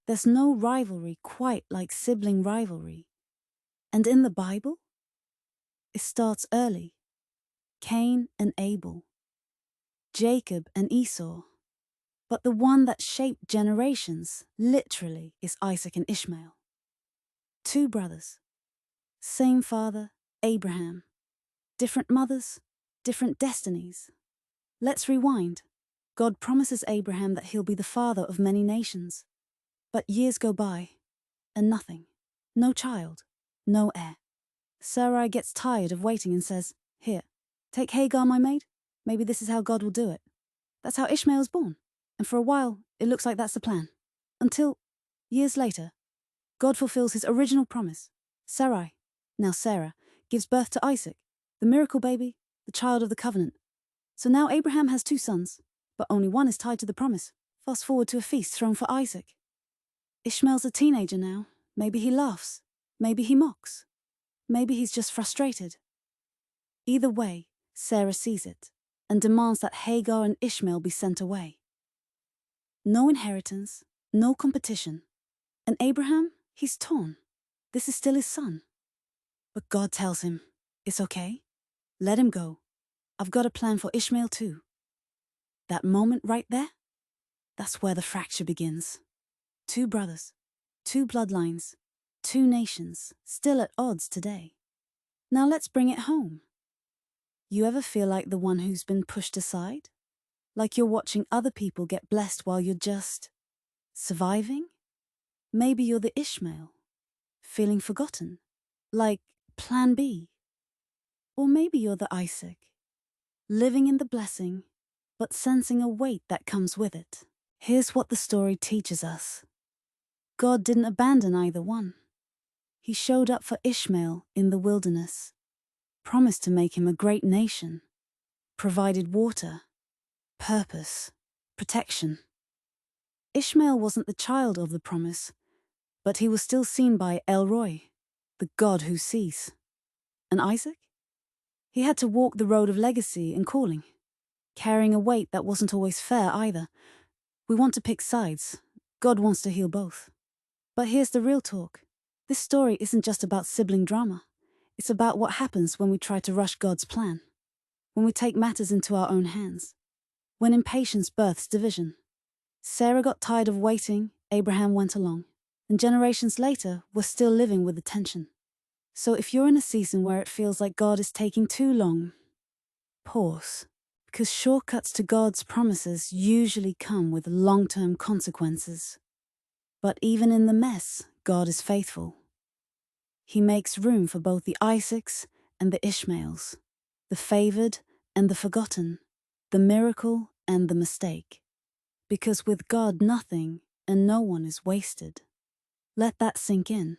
There's no rivalry quite like sibling rivalry. And in the Bible, it starts early. Cain and Abel, Jacob and Esau. But the one that shaped generations, literally, is Isaac and Ishmael. Two brothers. Same father, Abraham. Different mothers, different destinies. Let's rewind. God promises Abraham that he'll be the father of many nations. But years go by, and nothing. No child, no heir. Sarai gets tired of waiting and says, "Here, take Hagar, my maid. Maybe this is how God will do it." That's how Ishmael's born. And for a while, it looks like that's the plan. Until, years later, God fulfills his original promise. Sarai, now Sarah, gives birth to Isaac, the miracle baby, the child of the covenant. So now Abraham has two sons, but only one is tied to the promise. Fast forward to a feast thrown for Isaac. Ishmael's a teenager now. Maybe he laughs. Maybe he mocks. Maybe he's just frustrated. Either way, Sarah sees it and demands that Hagar and Ishmael be sent away. No inheritance, no competition. And Abraham, he's torn. This is still his son. But God tells him, "It's okay. Let him go. I've got a plan for Ishmael too." That moment right there, that's where the fracture begins. Two brothers, two bloodlines, two nations, still at odds today. Now let's bring it home. You ever feel like the one who's been pushed aside? Like you're watching other people get blessed while you're just surviving? Maybe you're the Ishmael, feeling forgotten, like Plan B. Or maybe you're the Isaac, living in the blessing, but sensing a weight that comes with it. Here's what the story teaches us. God didn't abandon either one. He showed up for Ishmael in the wilderness, promised to make him a great nation, provided water, purpose, protection. Ishmael wasn't the child of the promise, but he was still seen by El Roy, the God who sees. And Isaac? He had to walk the road of legacy and calling, carrying a weight that wasn't always fair either. We want to pick sides. God wants to heal both. But here's the real talk. This story isn't just about sibling drama. It's about what happens when we try to rush God's plan, when we take matters into our own hands, when impatience births division. Sarah got tired of waiting, Abraham went along, and generations later, we're still living with the tension. So if you're in a season where it feels like God is taking too long, pause, because shortcuts to God's promises usually come with long-term consequences. But even in the mess, God is faithful. He makes room for both the Isaacs and the Ishmaels, the favored and the forgotten, the miracle and the mistake. Because with God nothing and no one is wasted. Let that sink in.